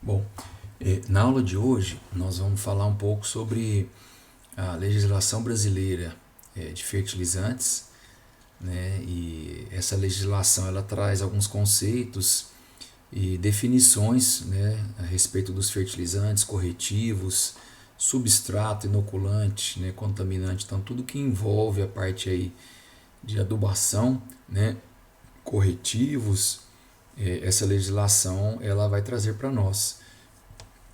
Bom, na aula de hoje nós vamos falar um pouco sobre a legislação brasileira de fertilizantes, né? E essa legislação ela traz alguns conceitos e definições, né, a respeito dos fertilizantes, corretivos, substrato, inoculante, né, contaminante, então tudo que envolve a parte aí de adubação, né, corretivos, essa legislação ela vai trazer para nós.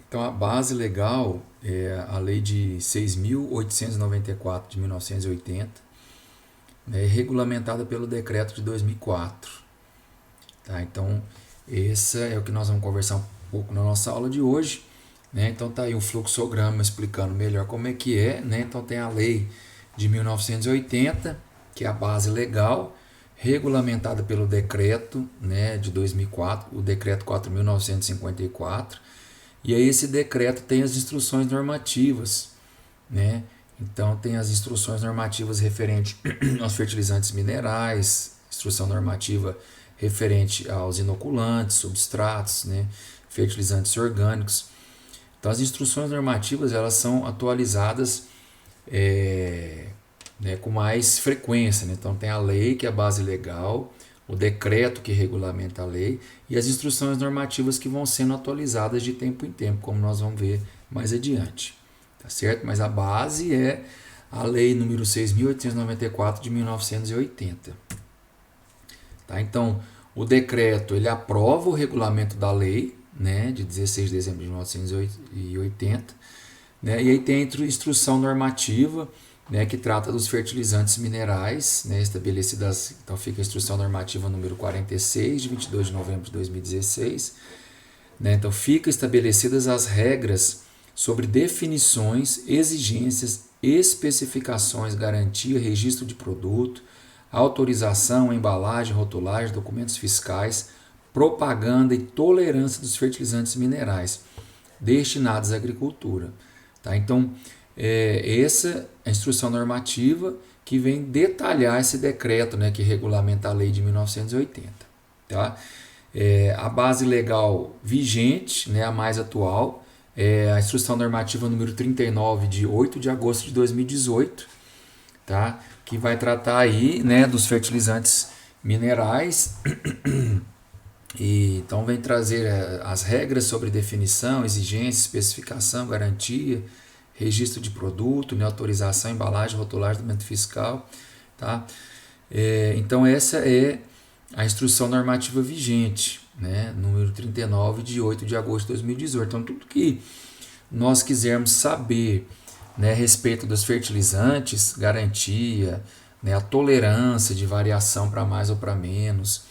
Então, a base legal é a Lei de 6.894 de 1980, né, regulamentada pelo Decreto de 2004. Tá? Então, esse é o que nós vamos conversar um pouco na nossa aula de hoje. Né? Então, tá aí um fluxograma explicando melhor como é que é. Né? Então, tem a Lei de 1980, que é a base legal, regulamentada pelo Decreto, né, de 2004, o Decreto 4.954. E aí esse decreto tem as instruções normativas, né? Então tem as instruções normativas referentes aos fertilizantes minerais, instrução normativa referente aos inoculantes, substratos, né? Fertilizantes orgânicos. Então as instruções normativas elas são atualizadas né, com mais frequência, né? Então tem a lei que é a base legal, o decreto que regulamenta a lei e as instruções normativas que vão sendo atualizadas de tempo em tempo, como nós vamos ver mais adiante. Tá certo? Mas a base é a lei número 6.894 de 1980. Tá? Então, o decreto ele aprova o regulamento da lei, né, de 16 de dezembro de 1980, né, e aí tem a instrução normativa, né, que trata dos fertilizantes minerais, né, estabelecidas, então fica a instrução normativa número 46, de 22 de novembro de 2016. Né, então fica estabelecidas as regras sobre definições, exigências, especificações, garantia, registro de produto, autorização, embalagem, rotulagem, documentos fiscais, propaganda e tolerância dos fertilizantes minerais destinados à agricultura. Tá? Então, essa é a instrução normativa que vem detalhar esse decreto, né, que regulamenta a lei de 1980. Tá? A base legal vigente, né, a mais atual, é a instrução normativa número 39 de 8 de agosto de 2018, tá? Que vai tratar aí, né, dos fertilizantes minerais. E então vem trazer as regras sobre definição, exigência, especificação, garantia, registro de produto, né, autorização, embalagem, rotulagem, documento fiscal. Tá? Então essa é a instrução normativa vigente, né, número 39 de 8 de agosto de 2018. Então tudo que nós quisermos saber, né, a respeito dos fertilizantes, garantia, né, a tolerância de variação para mais ou para menos,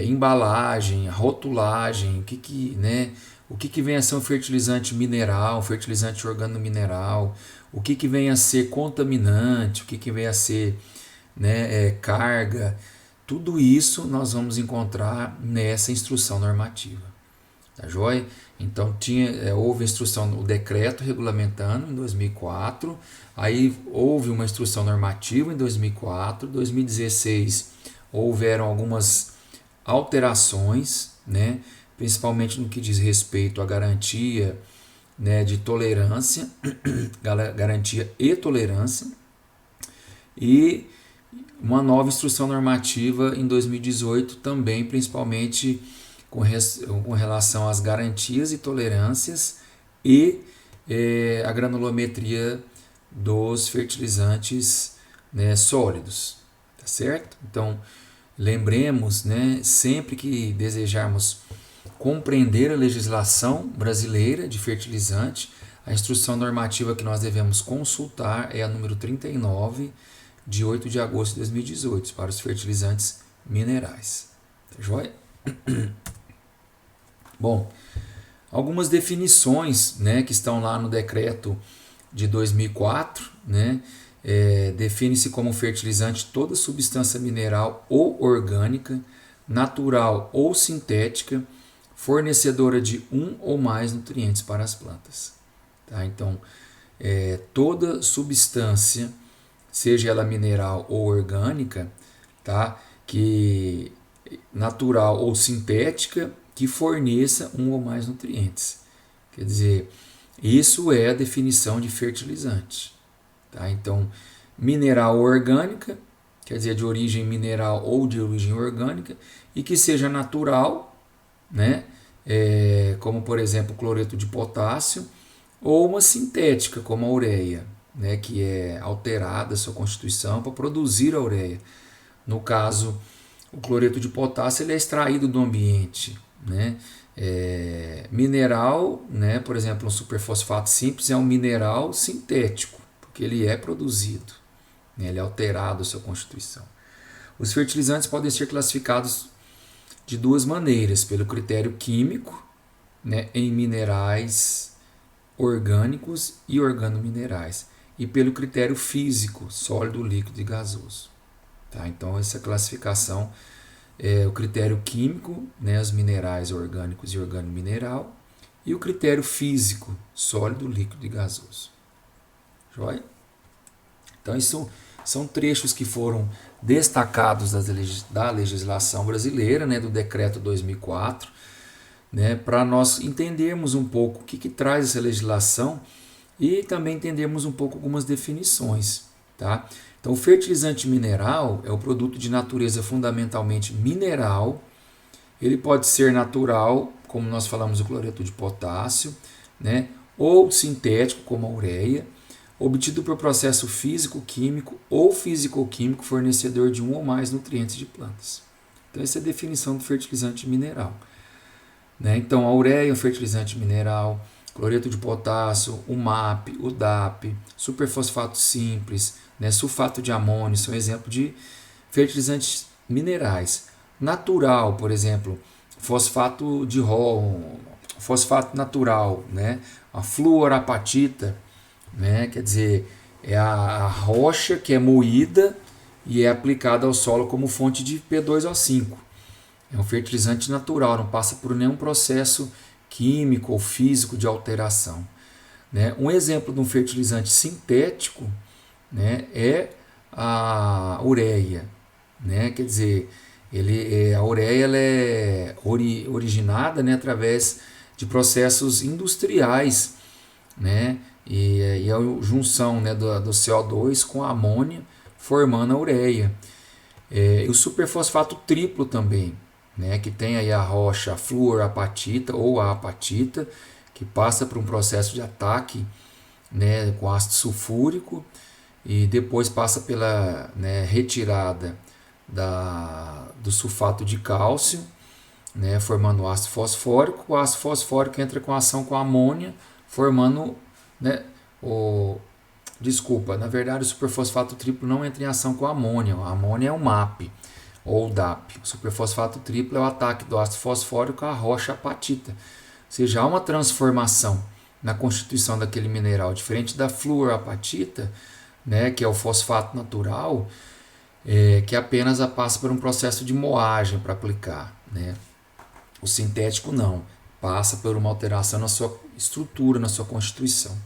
embalagem, rotulagem, o que vem a ser um fertilizante mineral, um fertilizante organomineral, o que vem a ser contaminante, o que vem a ser, né, carga, tudo isso nós vamos encontrar nessa instrução normativa. Tá joia? Então houve a instrução, o decreto regulamentando em 2004, aí houve uma instrução normativa em 2004, 2016 houveram algumas alterações, né, principalmente no que diz respeito à garantia, né, de tolerância, garantia e tolerância, e uma nova instrução normativa em 2018 também, principalmente com relação às garantias e tolerâncias e a granulometria dos fertilizantes, né, sólidos, tá certo? Então, lembremos, né, sempre que desejarmos compreender a legislação brasileira de fertilizante, a instrução normativa que nós devemos consultar é a número 39, de 8 de agosto de 2018, para os fertilizantes minerais. Tá joia? Bom, algumas definições, né, que estão lá no decreto de 2004, né, define-se como fertilizante toda substância mineral ou orgânica, natural ou sintética, fornecedora de um ou mais nutrientes para as plantas. Tá? Então, toda substância, seja ela mineral ou orgânica, tá? Que natural ou sintética, que forneça um ou mais nutrientes. Quer dizer, isso é a definição de fertilizante. Tá? Então, mineral orgânica, quer dizer, de origem mineral ou de origem orgânica, e que seja natural, né? Como por exemplo o cloreto de potássio, ou uma sintética, como a ureia, né? Que é alterada a sua constituição para produzir a ureia. No caso, o cloreto de potássio ele é extraído do ambiente, né? Mineral, né? Por exemplo, um superfosfato simples é um mineral sintético, porque ele é produzido, né? Ele é alterado a sua constituição. Os fertilizantes podem ser classificados de duas maneiras, pelo critério químico, né? Em minerais orgânicos e organominerais, e pelo critério físico, sólido, líquido e gasoso. Tá? Então, essa classificação é o critério químico, né, os minerais orgânicos e organomineral, e o critério físico, sólido, líquido e gasoso. Joia? Então, isso são trechos que foram destacados da legislação brasileira, né, do Decreto 2004, né, para nós entendermos um pouco o que traz essa legislação e também entendermos um pouco algumas definições. Tá? Então, o fertilizante mineral é o produto de natureza fundamentalmente mineral. Ele pode ser natural, como nós falamos, o cloreto de potássio, né? Ou sintético, como a ureia, obtido por processo físico-químico ou físico-químico fornecedor de um ou mais nutrientes de plantas. Então, essa é a definição do fertilizante mineral. Né? Então, a ureia é um fertilizante mineral, cloreto de potássio, o MAP, o DAP, superfosfato simples, né? Sulfato de amônio, são exemplos de fertilizantes minerais. Natural, por exemplo, fosfato de rol, fosfato natural, né? A fluorapatita, né? Quer dizer, é a rocha que é moída e é aplicada ao solo como fonte de P2O5. É um fertilizante natural, não passa por nenhum processo químico ou físico de alteração. Né? Um exemplo de um fertilizante sintético, né, é a ureia. Né? Quer dizer, a ureia ela é originada, né, através de processos industriais, né? E a junção, né, do CO2 com a amônia formando a ureia. E o superfosfato triplo também, né, que tem aí a rocha fluorapatita ou a apatita, que passa por um processo de ataque, né, com ácido sulfúrico e depois passa pela, né, retirada do sulfato de cálcio, né, formando ácido fosfórico. O ácido fosfórico entra com ação com a amônia, formando, né, na verdade o superfosfato triplo não entra em ação com a amônia. A amônia é o MAP ou DAP. O superfosfato triplo é o ataque do ácido fosfórico à rocha apatita. Ou seja, há uma transformação na constituição daquele mineral, diferente da fluorapatita, né, que é o fosfato natural, que apenas passa por um processo de moagem para aplicar. Né? O sintético não, passa por uma alteração na sua estrutura, na sua constituição.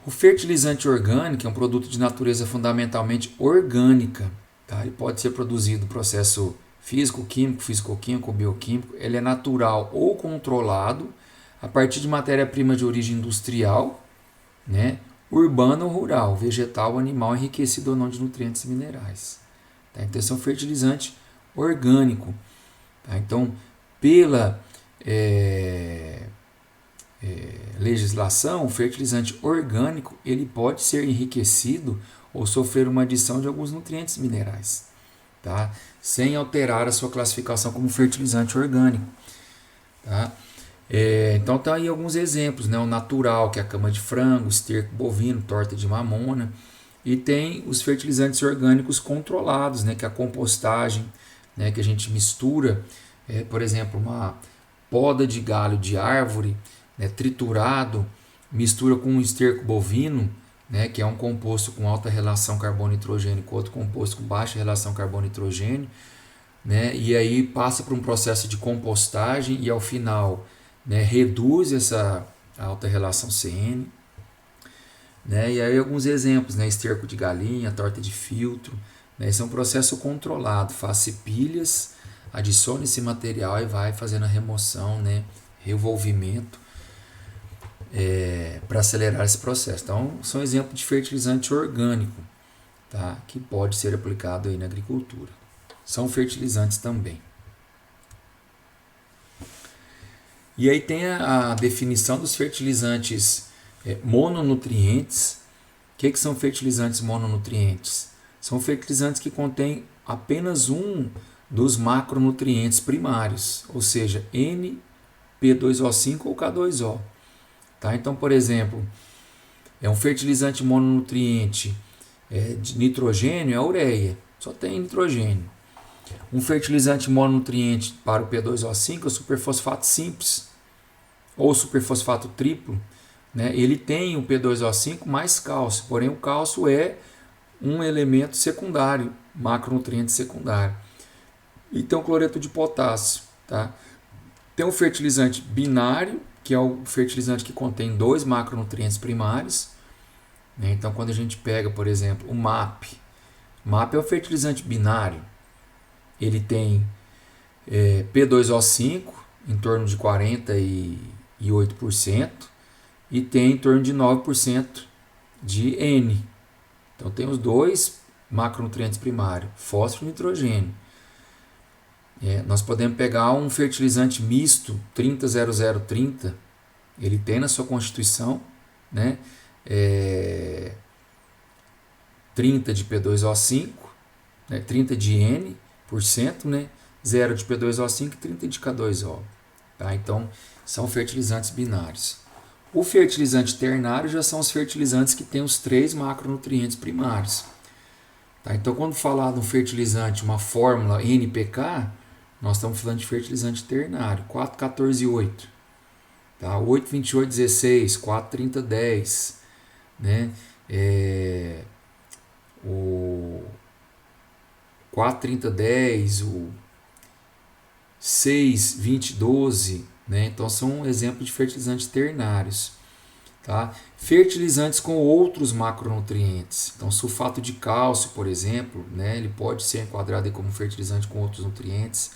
O fertilizante orgânico é um produto de natureza fundamentalmente orgânica. Tá? Ele pode ser produzido no processo físico-químico, físico-químico ou bioquímico. Ele é natural ou controlado a partir de matéria-prima de origem industrial, né? Urbana ou rural, vegetal ou animal enriquecido ou não de nutrientes e minerais. Tá? Então, esse é um fertilizante orgânico. Tá? Então, pela legislação, o fertilizante orgânico ele pode ser enriquecido ou sofrer uma adição de alguns nutrientes minerais, tá? Sem alterar a sua classificação como fertilizante orgânico. Tá? Então tá aí alguns exemplos, né? O natural, que é a cama de frango, esterco bovino, torta de mamona, e tem os fertilizantes orgânicos controlados, né? Que é a compostagem, né? Que a gente mistura, por exemplo, uma poda de galho de árvore, né? Triturado, mistura com um esterco bovino, né? Que é um composto com alta relação carbono-nitrogênio, com outro composto com baixa relação carbono-nitrogênio, né? E aí passa por um processo de compostagem e ao final, né, reduz essa alta relação CN, né? E aí alguns exemplos, né, esterco de galinha, torta de filtro, né? Esse é um processo controlado, faz pilhas, adiciona esse material e vai fazendo a remoção, né, revolvimento, para acelerar esse processo. Então, são exemplos de fertilizante orgânico, tá, que pode ser aplicado aí na agricultura. São fertilizantes também. E aí tem a definição dos fertilizantes mononutrientes. O que são fertilizantes mononutrientes? São fertilizantes que contêm apenas um dos macronutrientes primários, ou seja, N, P2O5 ou K2O. Tá? Então, por exemplo, um fertilizante mononutriente de nitrogênio é a ureia, só tem nitrogênio. Um fertilizante mononutriente para o P2O5 é o superfosfato simples ou superfosfato triplo. Né? Ele tem o P2O5 mais cálcio, porém o cálcio é um elemento secundário, macronutriente secundário. E tem o cloreto de potássio. Tá? Tem o fertilizante binário, que é o fertilizante que contém dois macronutrientes primários. Né? Então, quando a gente pega, por exemplo, o MAP é o fertilizante binário. Ele tem P2O5 em torno de 48% e tem em torno de 9% de N. Então tem os dois macronutrientes primários, fósforo e nitrogênio. Nós podemos pegar um fertilizante misto 30-00-30, ele tem na sua constituição, né, 30 de P2O5, né, 30 de N, né? 0 de P2O5 e 30 de K2O. Tá? Então, são fertilizantes binários. O fertilizante ternário já são os fertilizantes que têm os 3 macronutrientes primários. Tá? Então, quando falar de um fertilizante, uma fórmula NPK, nós estamos falando de fertilizante ternário, 4, 14 e 8. Tá? 8, 28, 16, 4, 30, 10. Né? O 4, 30, 10, o 6, 20, 12, né? Então são exemplos de fertilizantes ternários. Tá? Fertilizantes com outros macronutrientes. Então sulfato de cálcio, por exemplo, né? Ele pode ser enquadrado aí como fertilizante com outros nutrientes.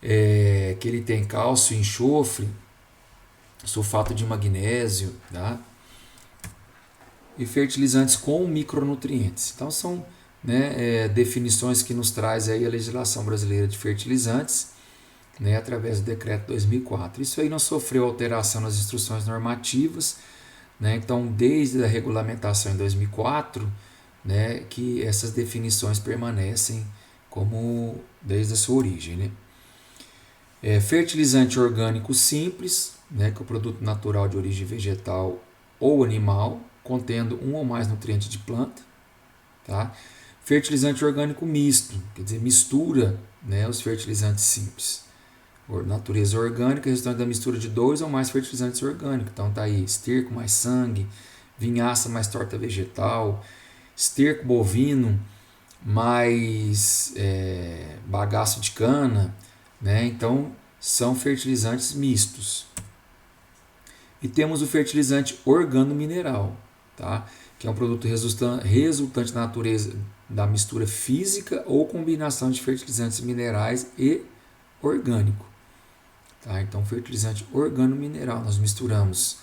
Que ele tem cálcio e enxofre, sulfato de magnésio, tá? E fertilizantes com micronutrientes. Então são, né, definições que nos traz aí a legislação brasileira de fertilizantes, né, através do decreto 2004. Isso aí não sofreu alteração nas instruções normativas, né, então desde a regulamentação em 2004, né, que essas definições permanecem como desde a sua origem. Né. Fertilizante orgânico simples, né, que é o produto natural de origem vegetal ou animal, contendo um ou mais nutrientes de planta. Tá? Fertilizante orgânico misto, quer dizer, mistura, né, os fertilizantes simples. Natureza orgânica, resultante da mistura de 2 ou mais fertilizantes orgânicos. Então tá aí esterco mais sangue, vinhaça mais torta vegetal, esterco bovino mais bagaço de cana, né? Então são fertilizantes mistos. E temos o fertilizante organomineral, tá? Que é um produto resultante da natureza da mistura física ou combinação de fertilizantes minerais e orgânico. Tá? Então, fertilizante organomineral, nós misturamos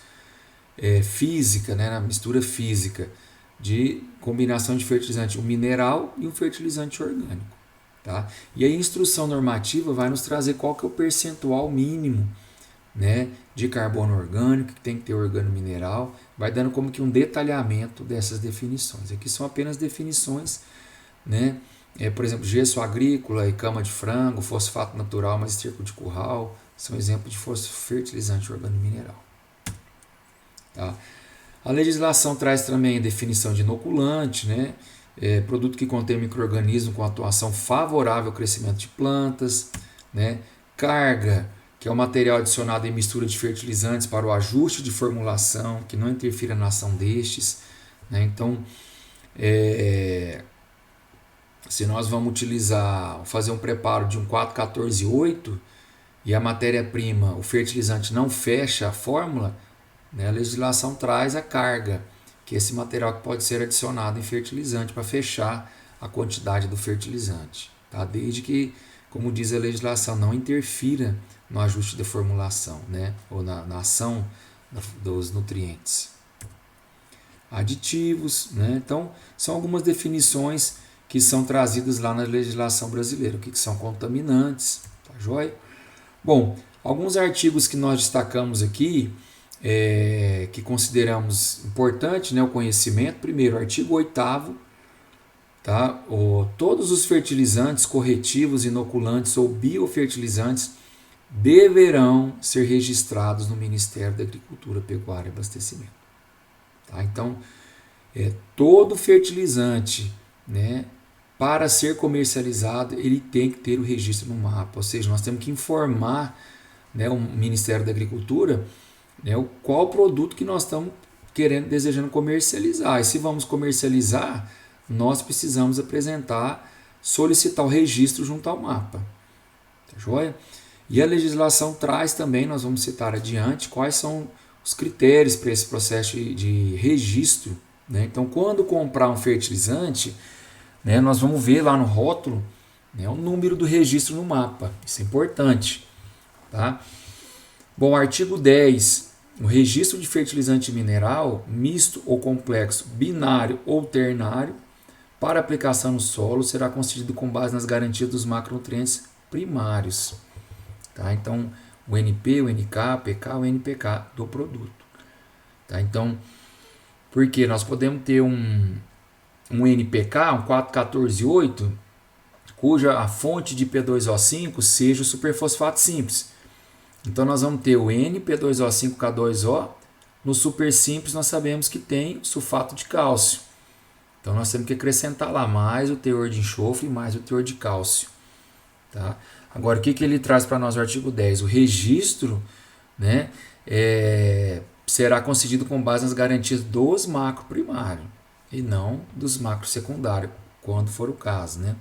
física, né, na mistura física de combinação de fertilizante, um mineral e um fertilizante orgânico. Tá? E a instrução normativa vai nos trazer qual que é o percentual mínimo, né, de carbono orgânico, que tem que ter organomineral, vai dando como que um detalhamento dessas definições. Aqui são apenas definições, né? Por exemplo, gesso agrícola e cama de frango, fosfato natural mais esterco de curral, são exemplos de fertilizante organomineral. Tá? A legislação traz também definição de inoculante, né? Produto que contém micro-organismo com atuação favorável ao crescimento de plantas, né? Carga, que é o material adicionado em mistura de fertilizantes para o ajuste de formulação, que não interfira na ação destes. Né? Então, se nós vamos fazer um preparo de um 4, 14, 8 e a matéria-prima, o fertilizante não fecha a fórmula, né? A legislação traz a carga, que é esse material que pode ser adicionado em fertilizante para fechar a quantidade do fertilizante. Tá? Desde que como diz a legislação, não interfira no ajuste da formulação, né? Ou na ação dos nutrientes. Aditivos, né? Então, são algumas definições que são trazidas lá na legislação brasileira. O que são contaminantes, tá joia? Bom, alguns artigos que nós destacamos aqui, que consideramos importante, né, o conhecimento. Primeiro, artigo 8º, tá? Todos os fertilizantes, corretivos, inoculantes ou biofertilizantes deverão ser registrados no Ministério da Agricultura, Pecuária e Abastecimento. Tá? Então, todo fertilizante, né, para ser comercializado, ele tem que ter o registro no mapa. Ou seja, nós temos que informar, né, o Ministério da Agricultura, né, qual produto que nós estamos desejando comercializar. E se vamos comercializar, nós precisamos solicitar o registro junto ao mapa. Tá joia? E a legislação traz também, nós vamos citar adiante, quais são os critérios para esse processo de registro. Né? Então, quando comprar um fertilizante, né, nós vamos ver lá no rótulo, né, o número do registro no mapa. Isso é importante. Tá? Bom, artigo 10. O registro de fertilizante mineral, misto ou complexo, binário ou ternário, para aplicação no solo, será concedido com base nas garantias dos macronutrientes primários. Tá? Então, o NP, o NK, o PK, o NPK do produto. Tá? Então, porque nós podemos ter um NPK, um 4,14,8, cuja a fonte de P2O5 seja o superfosfato simples. Então, nós vamos ter o N-P2O5K2O. No super simples, nós sabemos que tem sulfato de cálcio. Então, nós temos que acrescentar lá mais o teor de enxofre e mais o teor de cálcio. Tá? Agora, o que ele traz para nós no artigo 10? O registro, né, será concedido com base nas garantias dos macro primários e não dos macro secundários, quando for o caso. Né?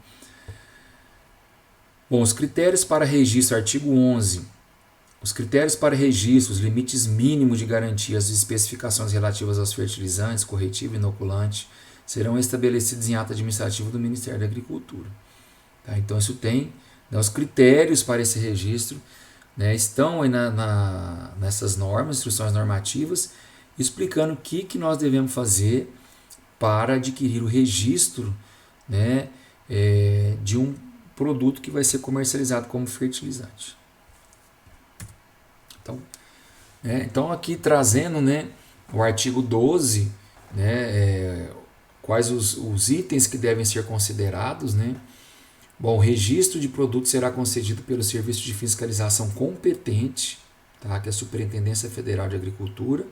Bom, os critérios para registro, artigo 11. Os critérios para registro, os limites mínimos de garantia, as especificações relativas aos fertilizantes, corretivo e inoculante serão estabelecidos em ato administrativo do Ministério da Agricultura. Tá? Então, isso tem, né, os critérios para esse registro, né, estão aí nessas normas, instruções normativas, explicando o que nós devemos fazer para adquirir o registro, né, de um produto que vai ser comercializado como fertilizante. Então aqui trazendo, né, o artigo 12, né, quais os itens que devem ser considerados. Né? Bom, o registro de produto será concedido pelo Serviço de Fiscalização competente, tá, que é a Superintendência Federal de Agricultura,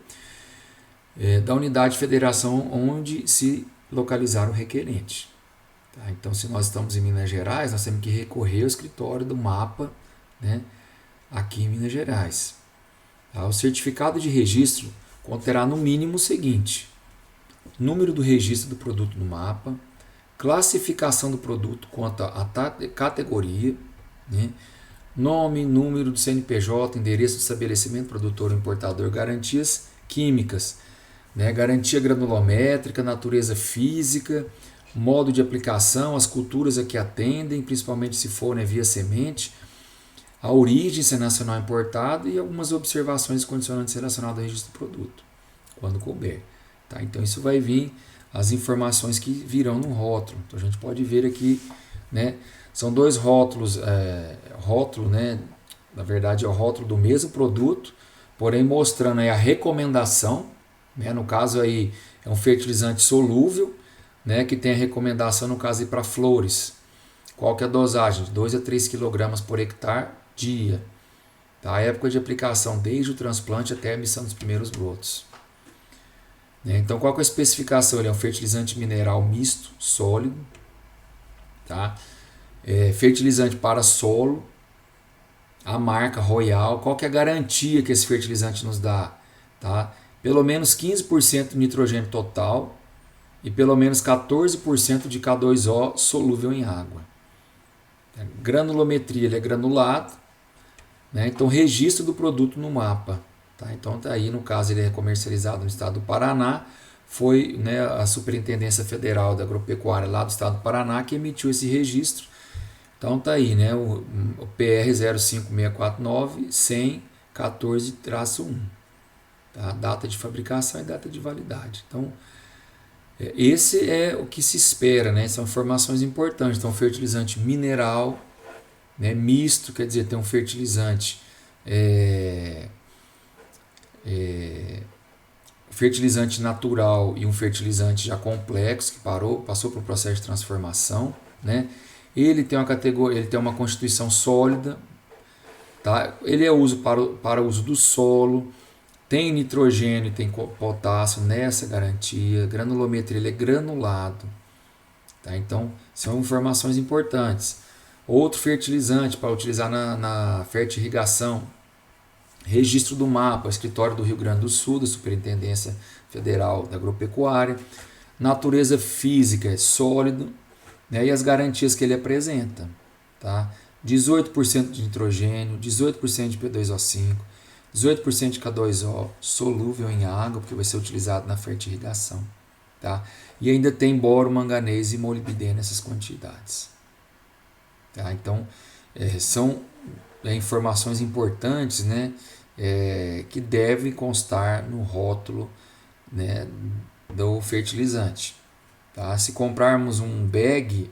da unidade de federação onde se localizar o requerente. Tá? Então, se nós estamos em Minas Gerais, nós temos que recorrer ao escritório do MAPA, né, aqui em Minas Gerais. Tá? O certificado de registro conterá no mínimo o seguinte: número do registro do produto no mapa, classificação do produto quanto à categoria, né? Nome, número do CNPJ, endereço do estabelecimento produtor ou importador, garantias químicas, né? Garantia granulométrica, natureza física, modo de aplicação, as culturas a que atendem, principalmente se for, né, via semente, a origem, se é nacional importado, e algumas observações condicionantes relacionadas ao registro do produto, quando couber. Tá? Então, isso vai vir as informações que virão no rótulo. Então, a gente pode ver aqui, né, são dois rótulos, rótulo, né, na verdade é o rótulo do mesmo produto, porém mostrando aí a recomendação, né, no caso aí é um fertilizante solúvel, né, que tem a recomendação, no caso, para flores. Qual que é a dosagem? De 2 a 3 kg por hectare dia. Tá? A época de aplicação, desde o transplante até a emissão dos primeiros brotos. Então, qual que é a especificação? Ele é um fertilizante mineral misto, sólido. Tá? Fertilizante para solo. A marca Royal. Qual que é a garantia que esse fertilizante nos dá? Tá? Pelo menos 15% de nitrogênio total e pelo menos 14% de K2O solúvel em água. Granulometria, ele é granulado, né? Então, registro do produto no mapa. Tá? Então, tá aí, no caso, ele é comercializado no estado do Paraná. Foi, né, a Superintendência Federal da Agropecuária lá do estado do Paraná que emitiu esse registro. Então tá aí, né? O PR 05649 10014-1. Tá? Data de fabricação e data de validade. Então, esse é o que se espera, né? São informações importantes. Então, fertilizante mineral, né? Misto, quer dizer, tem um fertilizante fertilizante natural e um fertilizante já complexo que passou por um processo de transformação, né? Ele tem uma categoria, ele tem uma constituição sólida, tá? Ele é uso para uso do solo, tem nitrogênio, tem potássio nessa garantia, granulometria, ele é granulado, tá? Então são informações importantes. Outro fertilizante para utilizar na fertirrigação, registro do mapa, escritório do Rio Grande do Sul, da Superintendência Federal da Agropecuária, natureza física é sólido, né, e as garantias que ele apresenta, tá? 18% de nitrogênio, 18% de P2O5, 18% de K2O, solúvel em água, porque vai ser utilizado na fertirrigação, tá? E ainda tem boro, manganês e molibdênio nessas quantidades, tá? Então, são informações importantes, né, que devem constar no rótulo, né, do fertilizante. Tá? Se comprarmos um bag,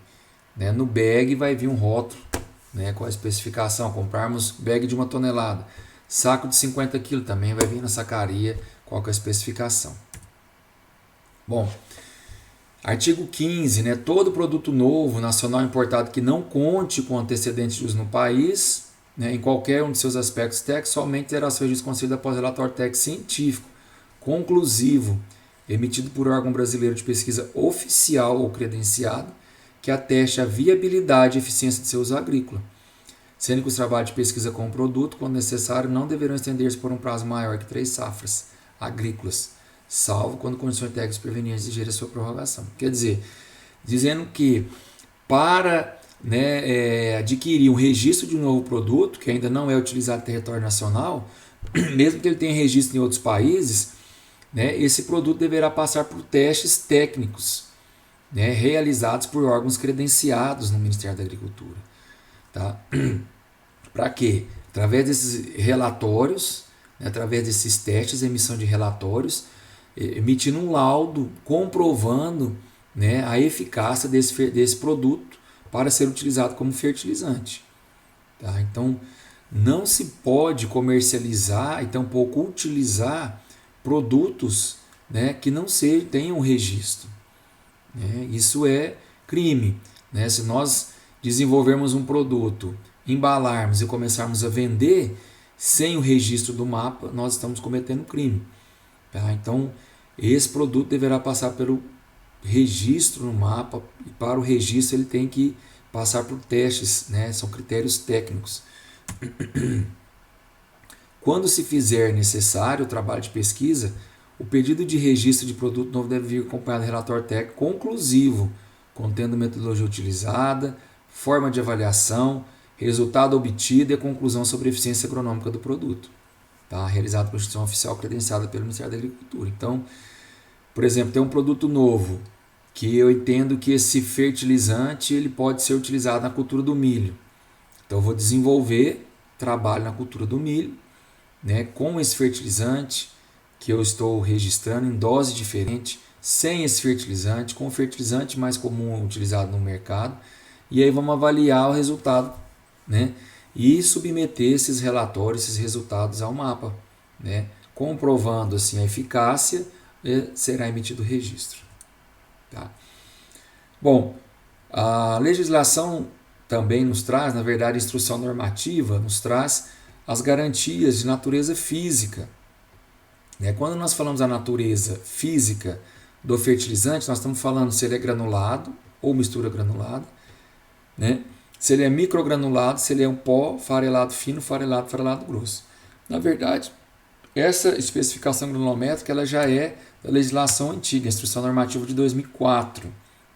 né, no bag vai vir um rótulo, né, com a especificação. Comprarmos bag de 1 tonelada, saco de 50 kg também vai vir na sacaria qual que é a especificação. Bom, artigo 15, né, todo produto novo, nacional importado que não conte com antecedentes de uso no país, né, em qualquer um de seus aspectos técnicos, somente terá seu registro concedido após relatório técnico científico conclusivo, emitido por órgão brasileiro de pesquisa oficial ou credenciado, que ateste a viabilidade e eficiência de seu uso agrícola, sendo que os trabalhos de pesquisa com o produto, quando necessário, não deverão estender-se por um prazo maior que 3 safras agrícolas, salvo quando condições técnicas prevenientes exigirem a sua prorrogação. Quer dizer, dizendo que para, né, adquirir um registro de um novo produto, que ainda não é utilizado em território nacional, mesmo que ele tenha registro em outros países, né, esse produto deverá passar por testes técnicos, né, realizados por órgãos credenciados no Ministério da Agricultura. Tá? Para quê? Através desses relatórios, né, através desses testes, emissão de relatórios, emitindo um laudo comprovando, né, a eficácia desse produto para ser utilizado como fertilizante. Tá? Então, não se pode comercializar e tampouco utilizar produtos, né, que não tenham registro. Né? Isso é crime. Né? Se nós desenvolvermos um produto, embalarmos e começarmos a vender sem o registro do mapa, nós estamos cometendo crime. Tá? Então, esse produto deverá passar pelo registro no mapa, e para o registro ele tem que passar por testes, né? São critérios técnicos. Quando se fizer necessário o trabalho de pesquisa, o pedido de registro de produto novo deve vir acompanhado de relatório técnico conclusivo, contendo metodologia utilizada, forma de avaliação, resultado obtido e a conclusão sobre a eficiência agronômica do produto. Tá? Realizado por instituição oficial credenciada pelo Ministério da Agricultura. Então, por exemplo, tem um produto novo que eu entendo que esse fertilizante ele pode ser utilizado na cultura do milho. Então, eu vou desenvolver trabalho na cultura do milho, né, com esse fertilizante que eu estou registrando em dose diferente, sem esse fertilizante, com o fertilizante mais comum utilizado no mercado, e aí vamos avaliar o resultado, né, e submeter esses relatórios, esses resultados ao mapa, né, comprovando assim a eficácia, será emitido o registro. Tá? Bom, a legislação também nos traz, na verdade, a instrução normativa nos traz as garantias de natureza física. Né? Quando nós falamos da natureza física do fertilizante, nós estamos falando se ele é granulado ou mistura granulada, né? Se ele é microgranulado, se ele é um pó, farelado fino, farelado grosso. Na verdade, essa especificação granulométrica ela já é da legislação antiga, a instrução normativa de 2004.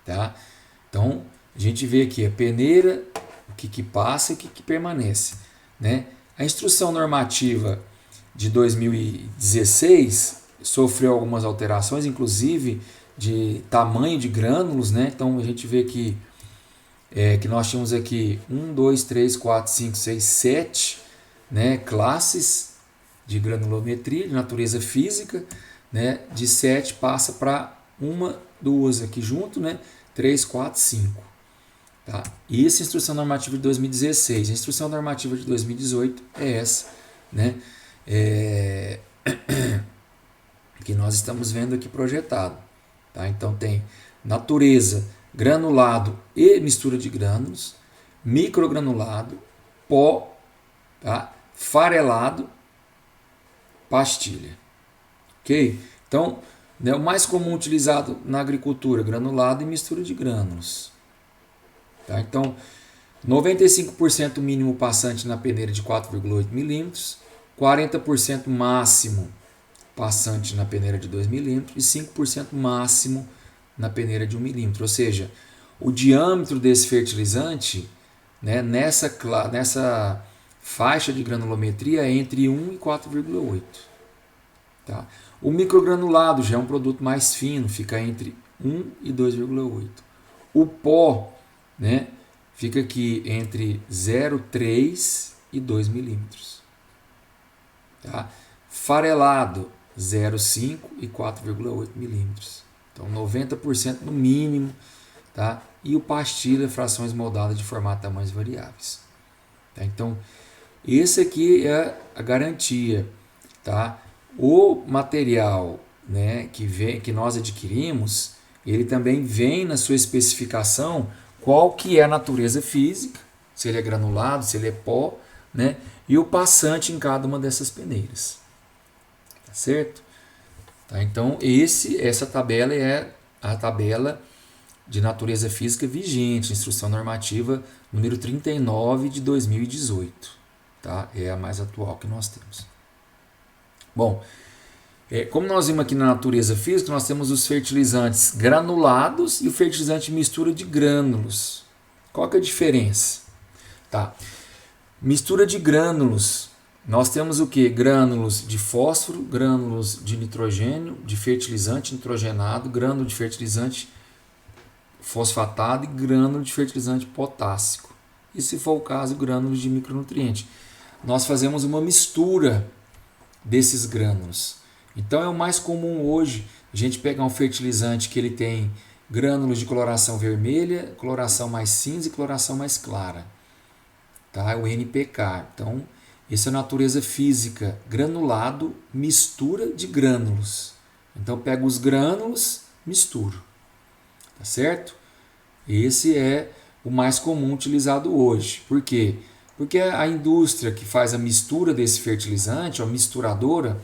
Tá? Então, a gente vê aqui a peneira, o que passa e o que permanece. Né? A instrução normativa de 2016 sofreu algumas alterações, inclusive de tamanho de grânulos. Né? Então, a gente vê que que nós tínhamos aqui 1, 2, 3, 4, 5, 6, 7, né, classes de granulometria, de natureza física, né, de 7 passa para uma, duas aqui junto, né, 3, 4, 5. Tá? E essa instrução normativa de 2016, a instrução normativa de 2018 é essa, né, que nós estamos vendo aqui projetado. Tá? Então tem natureza, granulado e mistura de grânulos, microgranulado, pó, tá? Farelado, pastilha. Ok? Então, né, o mais comum utilizado na agricultura, granulado e mistura de grânulos. Tá? Então, 95% mínimo passante na peneira de 4,8 milímetros, 40% máximo passante na peneira de 2 milímetros e 5% máximo na peneira de 1 milímetro. Ou seja, o diâmetro desse fertilizante, né, nessa faixa de granulometria é entre 1 e 4,8. Tá? O microgranulado já é um produto mais fino, fica entre 1 e 2,8. O pó, né, fica aqui entre 0,3 e 2 milímetros. Tá? Farelado, 0,5 e 4,8 milímetros. Então, 90% no mínimo. Tá? E o pastilha, frações moldadas de formato e tamanhos variáveis. Tá? Então, esse aqui é a garantia. Tá? O material, né, que nós adquirimos, ele também vem na sua especificação qual que é a natureza física, se ele é granulado, se ele é pó, né, e o passante em cada uma dessas peneiras. Tá certo? Tá? Então, essa tabela é a tabela de natureza física vigente, instrução normativa número 39 de 2018. Tá? É a mais atual que nós temos. Bom, como nós vimos aqui na natureza física, nós temos os fertilizantes granulados e o fertilizante mistura de grânulos. Qual que é a diferença? Tá. Mistura de grânulos. Nós temos o que? Grânulos de fósforo, grânulos de nitrogênio, de fertilizante nitrogenado, grânulo de fertilizante fosfatado e grânulo de fertilizante potássico. E se for o caso, grânulos de micronutriente. Nós fazemos uma mistura desses grânulos. Então é o mais comum hoje a gente pegar um fertilizante que ele tem grânulos de coloração vermelha, coloração mais cinza e coloração mais clara. Tá? O NPK. Então, essa é a natureza física. Granulado, mistura de grânulos. Então, pego os grânulos, misturo. Tá certo? Esse é o mais comum utilizado hoje. Por quê? Porque a indústria que faz a mistura desse fertilizante, a misturadora,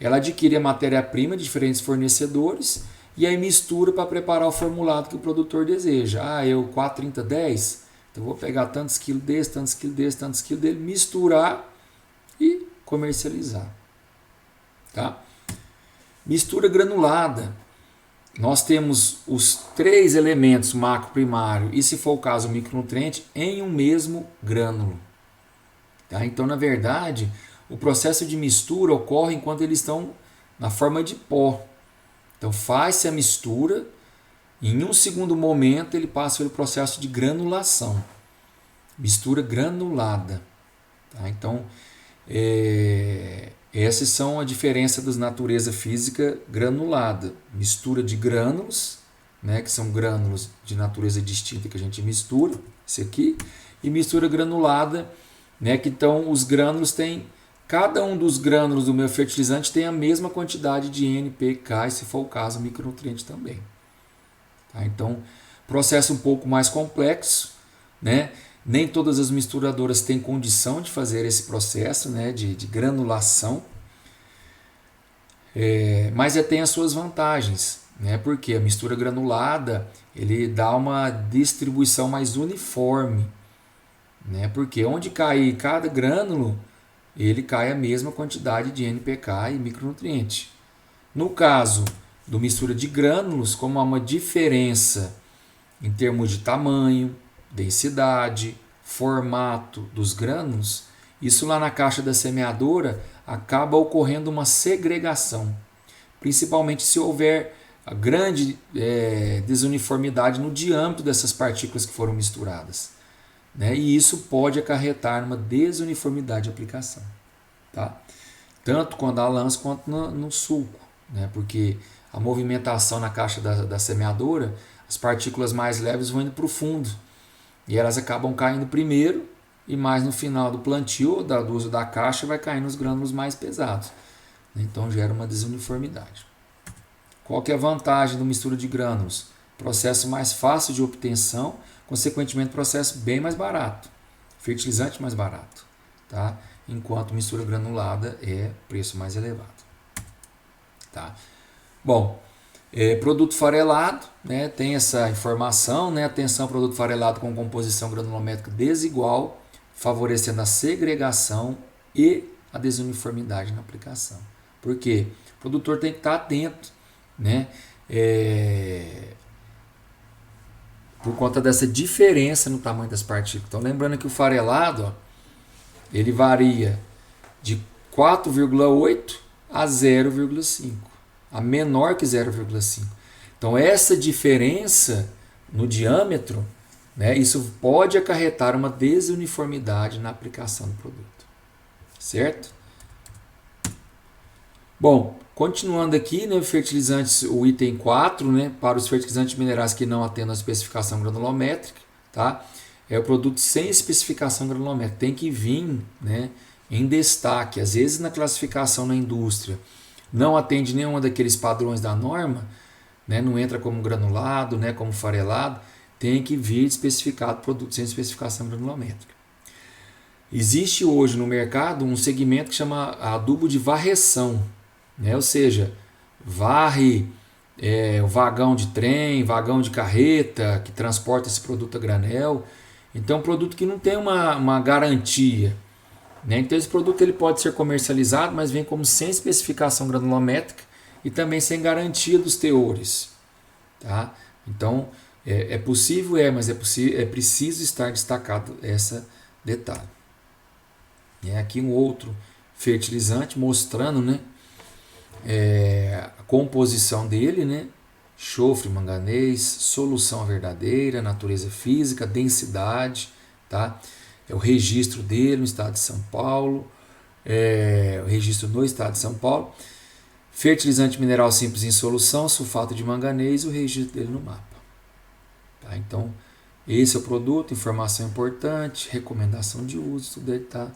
ela adquire a matéria-prima de diferentes fornecedores e aí mistura para preparar o formulado que o produtor deseja. Eu 4,30,10, então vou pegar tantos quilos desse, tantos quilos desse, tantos quilos dele, misturar e comercializar. Tá? Mistura granulada. Nós temos os 3 elementos macro, primário e, se for o caso, o micronutriente em um mesmo grânulo. Tá? Então, na verdade, o processo de mistura ocorre enquanto eles estão na forma de pó. Então, faz-se a mistura e, em um segundo momento, ele passa pelo processo de granulação. Mistura granulada. Tá? Então, essas são a diferença das natureza física granulada. Mistura de grânulos, né, que são grânulos de natureza distinta que a gente mistura, esse aqui, e mistura granulada, né, que então os grânulos têm, cada um dos grânulos do meu fertilizante tem a mesma quantidade de NPK, e se for o caso, micronutriente também. Tá? Então, processo um pouco mais complexo, né? Nem todas as misturadoras têm condição de fazer esse processo, né, de granulação, mas tem as suas vantagens, né, porque a mistura granulada ele dá uma distribuição mais uniforme, né, porque onde cai cada grânulo, ele cai a mesma quantidade de NPK e micronutriente. No caso do mistura de grânulos, como há uma diferença em termos de tamanho, densidade, formato dos grânulos, isso lá na caixa da semeadora acaba ocorrendo uma segregação, principalmente se houver a grande desuniformidade no diâmetro dessas partículas que foram misturadas, né? E isso pode acarretar numa desuniformidade de aplicação, tá? Tanto quando há lance quanto no sulco, né? Porque a movimentação na caixa da semeadora, as partículas mais leves vão indo para o fundo e elas acabam caindo primeiro, e mais no final do plantio, do uso da caixa, vai caindo os grânulos mais pesados. Então gera uma desuniformidade. Qual que é a vantagem da mistura de grânulos? Processo mais fácil de obtenção, consequentemente processo bem mais barato, fertilizante mais barato, tá? Enquanto mistura granulada é preço mais elevado, tá? Bom, produto farelado, né, tem essa informação, né? Atenção, produto farelado com composição granulométrica desigual, favorecendo a segregação e a desuniformidade na aplicação. Por quê? O produtor tem que estar atento, né? Por conta dessa diferença no tamanho das partículas. Então, lembrando que o farelado, ó, ele varia de 4,8 a 0,5, a menor que 0,5. Então, essa diferença no diâmetro, né, isso pode acarretar uma desuniformidade na aplicação do produto, certo? Bom, continuando aqui, né, fertilizantes, o item 4, né, para os fertilizantes minerais que não atendam a especificação granulométrica, tá? É o produto sem especificação granulométrica, tem que vir, né, em destaque. Às vezes na classificação na indústria não atende nenhum daqueles padrões da norma, né, não entra como granulado, né, como farelado, tem que vir especificado produto sem especificação granulométrica. Existe hoje no mercado um segmento que chama adubo de varreção, né? Ou seja, varre o vagão de trem, vagão de carreta que transporta esse produto a granel. Então, é um produto que não tem uma garantia, né? Então, esse produto ele pode ser comercializado, mas vem como sem especificação granulométrica e também sem garantia dos teores, tá? Então, é possível, mas é preciso estar destacado esse detalhe. Aqui um outro fertilizante mostrando, né, a composição dele, né? Enxofre, manganês, solução verdadeira, natureza física, densidade, tá? É o registro dele no estado de São Paulo, o registro no estado de São Paulo. Fertilizante mineral simples em solução, sulfato de manganês, o registro dele no mapa. Tá? Então, esse é o produto, informação importante, recomendação de uso, tudo aí está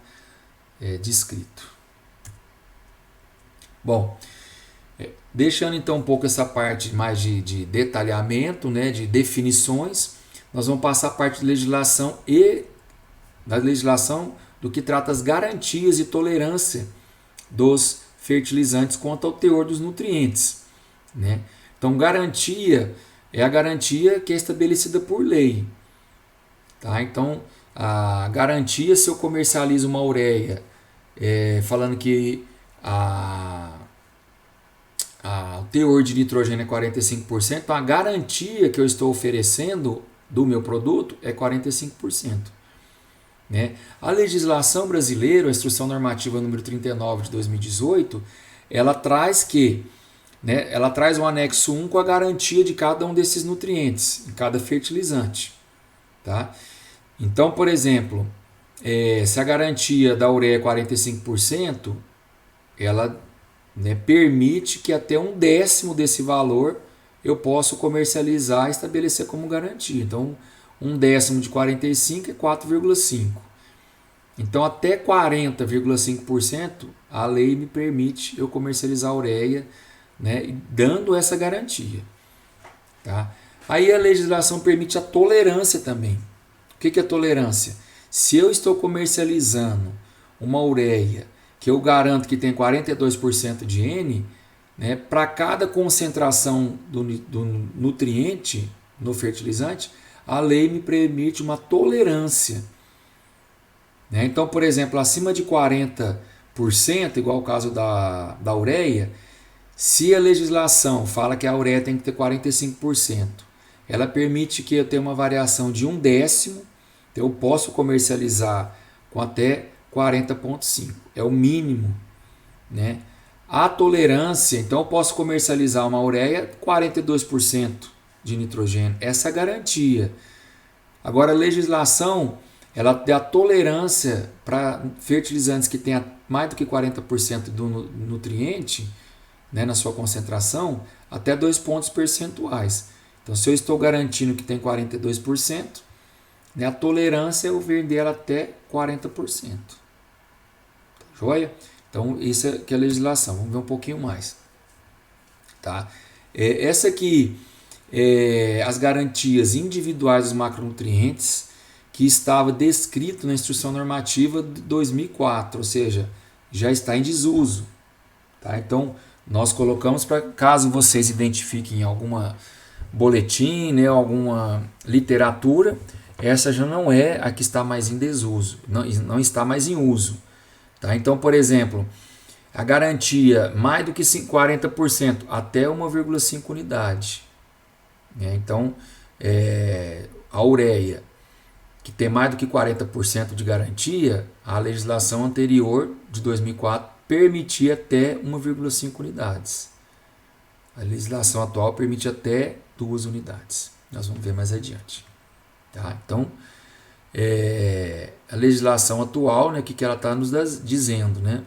descrito. Bom, deixando então um pouco essa parte mais de detalhamento, né, de definições, nós vamos passar a parte de legislação e da legislação do que trata as garantias e tolerância dos fertilizantes quanto ao teor dos nutrientes, né? Então, garantia é a garantia que é estabelecida por lei, tá? Então, a garantia, se eu comercializo uma ureia falando que o teor de nitrogênio é 45%, então a garantia que eu estou oferecendo do meu produto é 45%. Né? A legislação brasileira, a Instrução Normativa número 39 de 2018, ela traz ela traz um anexo 1 com a garantia de cada um desses nutrientes, em cada fertilizante. Tá? Então, por exemplo, se a garantia da ureia é 45%, ela permite que até 1/10 desse valor eu possa comercializar e estabelecer como garantia. Então, 1/10 de 45 é 4,5. Então, até 40,5% a lei me permite eu comercializar a ureia, né, dando essa garantia. Tá? Aí a legislação permite a tolerância também. O que é tolerância? Se eu estou comercializando uma ureia que eu garanto que tem 42% de N, né, para cada concentração do nutriente no fertilizante, a lei me permite uma tolerância. Né? Então, por exemplo, acima de 40%, igual o caso da ureia, se a legislação fala que a ureia tem que ter 45%, ela permite que eu tenha uma variação de 1/10, então eu posso comercializar com até 40,5%. É o mínimo, né, A tolerância, então eu posso comercializar uma ureia 42% de nitrogênio. Essa é a garantia. Agora a legislação, ela dá tolerância para fertilizantes que tenham mais do que 40% do nutriente, né, na sua concentração, até 2 pontos percentuais. Então, se eu estou garantindo que tem 42%, né, a tolerância é eu vender ela até 40%. Tá joia? Então, isso é que é a legislação. Vamos ver um pouquinho mais. Tá? Essa aqui é as garantias individuais dos macronutrientes que estava descrito na instrução normativa de 2004, ou seja, já está em desuso. Tá? Então, nós colocamos para caso vocês identifiquem alguma boletim, né, alguma literatura, essa já não é a que está mais em desuso, não está mais em uso. Tá? Então, por exemplo, a garantia mais do que 40% até 1,5 unidade. Então, a ureia, que tem mais do que 40% de garantia, a legislação anterior, de 2004, permitia até 1,5 unidades. A legislação atual permite até 2 unidades. Nós vamos ver mais adiante. Tá? Então, a legislação atual, né, que ela está nos dizendo, né?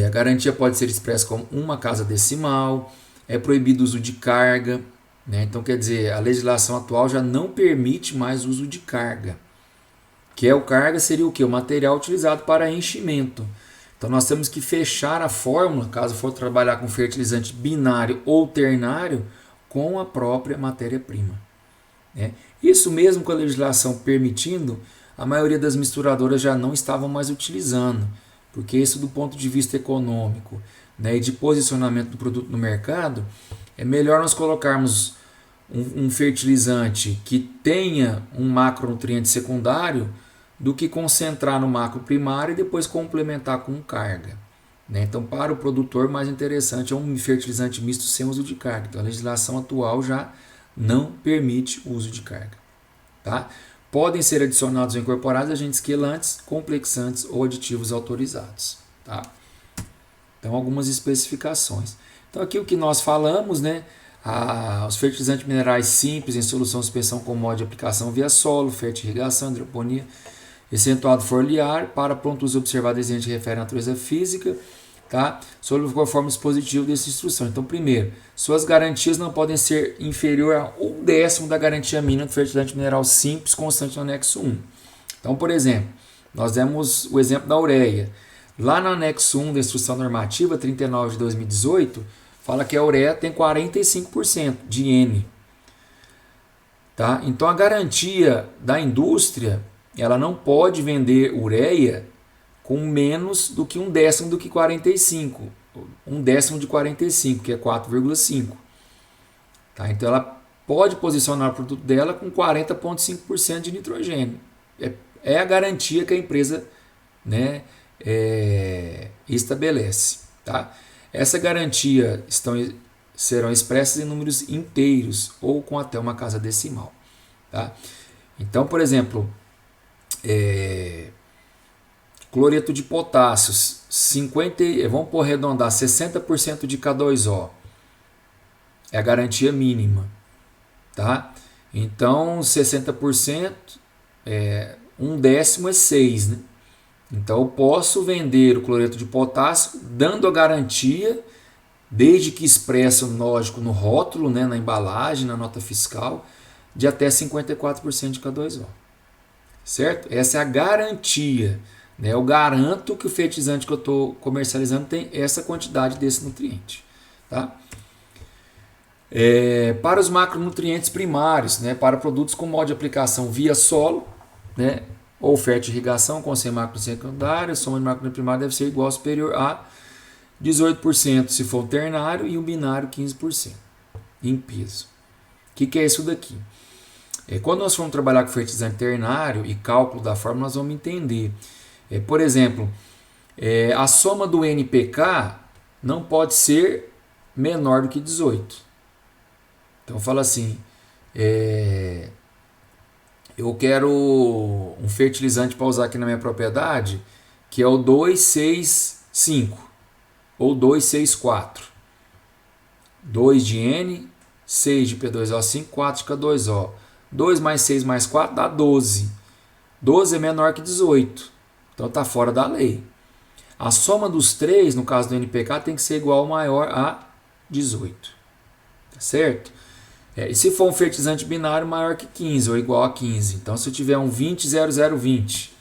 A garantia pode ser expressa como uma casa decimal, é proibido o uso de carga, né? Então, quer dizer, a legislação atual já não permite mais o uso de carga. Que é o carga seria o quê? O material utilizado para enchimento. Então, nós temos que fechar a fórmula, caso for trabalhar com fertilizante binário ou ternário, com a própria matéria-prima. Né? Isso mesmo com a legislação permitindo, a maioria das misturadoras já não estavam mais utilizando, porque isso do ponto de vista econômico, né, e de posicionamento do produto no mercado, é melhor nós colocarmos um fertilizante que tenha um macronutriente secundário do que concentrar no macro primário e depois complementar com carga. Né? Então, para o produtor, mais interessante é um fertilizante misto sem uso de carga. Então, a legislação atual já não permite o uso de carga. Tá? Podem ser adicionados ou incorporados agentes quelantes, complexantes ou aditivos autorizados. Tá? Então, algumas especificações. Então, aqui o que nós falamos, né? Os fertilizantes minerais simples em solução de suspensão com modo de aplicação via solo, fertirrigação, hidroponia, acentuado foliar, para pronto uso observado, a gente refere à natureza física, tá? Conforme o dispositivo dessa instrução. Então, primeiro, suas garantias não podem ser inferior a 1/10 da garantia mínima do fertilizante mineral simples constante no anexo 1. Então, por exemplo, nós demos o exemplo da ureia. Lá no anexo 1 da instrução normativa 39 de 2018, fala que a ureia tem 45% de N. Tá? Então, a garantia da indústria, ela não pode vender ureia com menos do que 1/10 do que 45. 1/10 de 45, que é 4,5. Tá? Então, ela pode posicionar o produto dela com 40,5% de nitrogênio. É a garantia que a empresa, né, estabelece. Tá? Essa garantia serão expressas em números inteiros ou com até uma casa decimal. Tá? Então, por exemplo, cloreto de potássio, vamos por arredondar, 60% de K2O. É a garantia mínima. Tá? Então, 60%, 1/10 é 6, né? Então, eu posso vender o cloreto de potássio dando a garantia, desde que expresso, lógico, no rótulo, né, na embalagem, na nota fiscal, de até 54% de K2O. Certo? Essa é a garantia. Né? Eu garanto que o fertilizante que eu estou comercializando tem essa quantidade desse nutriente. Tá? Para os macronutrientes primários, né, para produtos com modo de aplicação via solo, né, ou fertirrigação com sem macro secundário, a soma de macro primário deve ser igual ou superior a 18% se for um ternário e um binário 15% em peso. O que é isso daqui? Quando nós formos trabalhar com fertilizante ternário e cálculo da fórmula, nós vamos entender. Por exemplo, a soma do NPK não pode ser menor do que 18. Então, fala assim, eu quero um fertilizante para usar aqui na minha propriedade, que é o 265. ou 2,6,4. 2 de N, 6 de P2O5, 4 de K2O. 2 mais 6 mais 4 dá 12. 12 é menor que 18. Então está fora da lei. A soma dos 3, no caso do NPK, tem que ser igual ou maior a 18. Tá certo? E se for um fertilizante binário, maior que 15 ou igual a 15. Então, se eu tiver um 20,0020,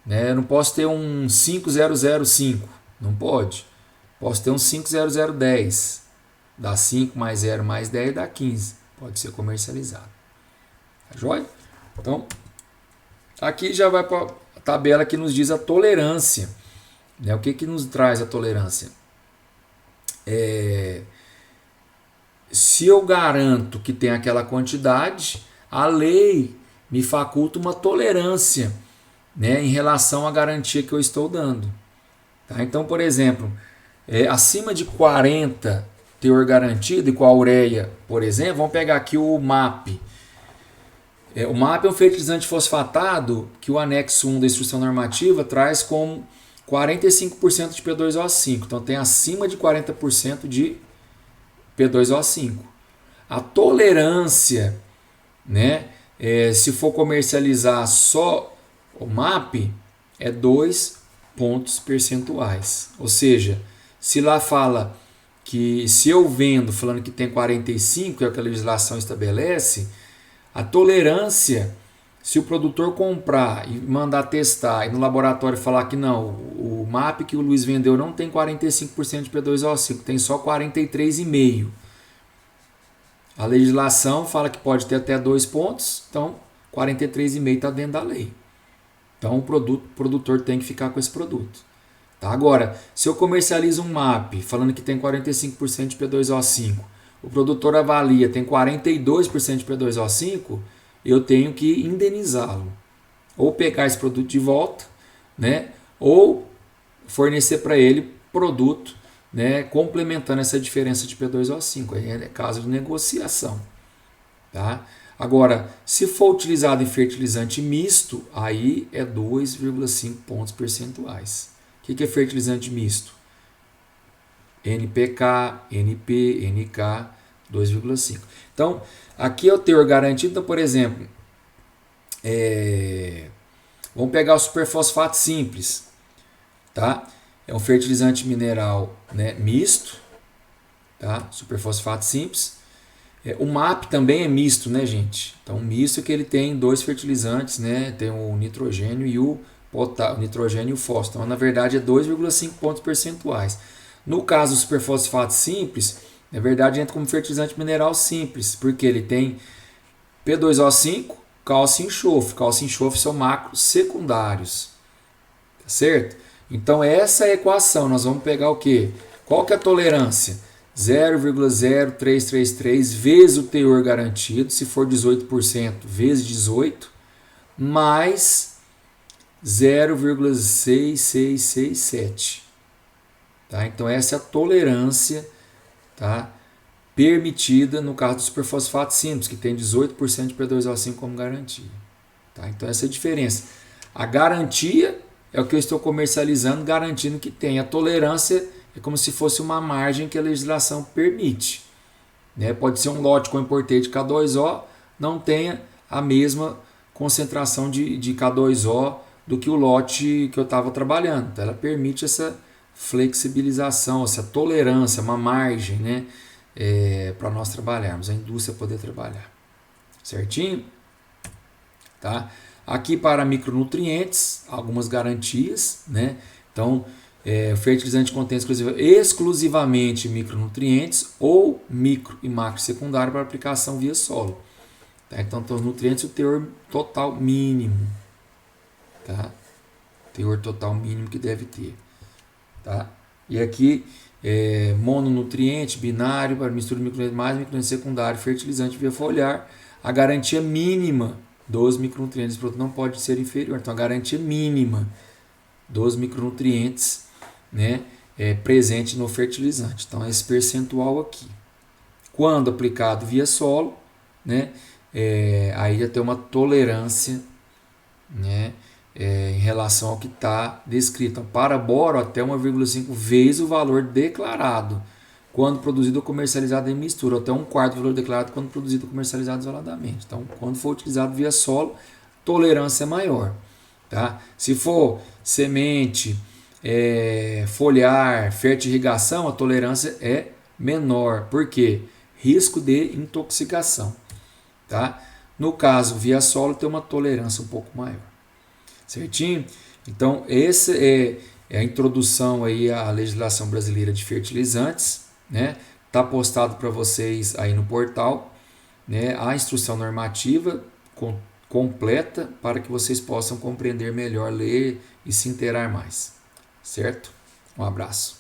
né, eu não posso ter um 5,005. Não pode. Posso ter um 5,0010. Dá 5 mais 0 mais 10 dá 15. Pode ser comercializado. Tá joia? Então, aqui já vai para a tabela que nos diz a tolerância. Né? O que nos traz a tolerância? Se eu garanto que tem aquela quantidade, a lei me faculta uma tolerância, né, em relação à garantia que eu estou dando. Tá? Então, por exemplo, acima de 40 teor garantido, e com a ureia, por exemplo, vamos pegar aqui o MAP. O MAP é um fertilizante fosfatado que o anexo 1 da instrução normativa traz como 45% de P2O5. Então tem acima de 40% de P2O5. A tolerância, né, se for comercializar só o MAP, é 2 pontos percentuais. Ou seja, se lá fala que se eu vendo falando que tem 45, é o que a legislação estabelece, a tolerância, se o produtor comprar e mandar testar e no laboratório falar que não, o MAP que o Luiz vendeu não tem 45% de P2O5, tem só 43,5%. A legislação fala que pode ter até 2 pontos, então 43,5% está dentro da lei. Então o produtor tem que ficar com esse produto. Tá? Agora, se eu comercializo um MAP falando que tem 45% de P2O5, o produtor avalia tem 42% de P2O5, eu tenho que indenizá-lo. Ou pegar esse produto de volta, né? Ou fornecer para ele produto, né? Complementando essa diferença de P2O5. Aí é caso de negociação. Tá? Agora, se for utilizado em fertilizante misto, aí é 2,5 pontos percentuais. O que é fertilizante misto? NPK, NP, NK, 2,5. Então, aqui é o teor garantido. Então, por exemplo, vamos pegar o superfosfato simples. Tá? É um fertilizante mineral, né, misto. Tá? Superfosfato simples. O MAP também é misto, né, gente? Então, misto é que ele tem 2 fertilizantes, né? Tem o nitrogênio e o nitrogênio e o fósforo. Então, na verdade, é 2,5 pontos percentuais. No caso do superfosfato simples, na verdade, entra como fertilizante mineral simples, porque ele tem P2O5, cálcio e enxofre. Cálcio e enxofre são macros secundários. Tá certo? Então, essa é a equação. Nós vamos pegar o quê? Qual que é a tolerância? 0,0333 vezes o teor garantido, se for 18%, vezes 18, mais 0,6667. Tá? Então, essa é a tolerância, tá, permitida no caso do superfosfato simples, que tem 18% de P2O5 como garantia. Tá? Então, essa é a diferença. A garantia é o que eu estou comercializando, garantindo que tem. A tolerância é como se fosse uma margem que a legislação permite. Né? Pode ser um lote que eu importei de K2O, não tenha a mesma concentração de K2O do que o lote que eu estava trabalhando. Então, ela permite essa flexibilização, essa tolerância, uma margem, né, para nós trabalharmos, a indústria poder trabalhar. Certinho? Tá? Aqui para micronutrientes, algumas garantias. Né? Então, o fertilizante contém exclusivamente micronutrientes ou micro e macro secundário para aplicação via solo. Tá? Então, os nutrientes, o teor total mínimo. Tá? Teor total mínimo que deve ter. Tá? E aqui, mononutriente, binário, para mistura de micronutrientes mais micronutriente secundário, fertilizante via foliar. A garantia mínima dos micronutrientes do produto não pode ser inferior. Então, a garantia mínima dos micronutrientes, né, presente no fertilizante. Então, esse percentual aqui. Quando aplicado via solo, né, aí ia ter uma tolerância, né, em relação ao que está descrito. Então, para boro, até 1,5 vezes o valor declarado quando produzido ou comercializado em mistura, ou até 1/4 do valor declarado quando produzido ou comercializado isoladamente. Então, quando for utilizado via solo, tolerância é maior. Tá? Se for semente, foliar, fertirrigação, a tolerância é menor. Por quê? Risco de intoxicação. Tá? No caso, via solo, tem uma tolerância um pouco maior. Certinho? Então, essa é a introdução aí à legislação brasileira de fertilizantes, né? Tá postado para vocês aí no portal, né? A instrução normativa completa para que vocês possam compreender melhor, ler e se inteirar mais. Certo? Um abraço.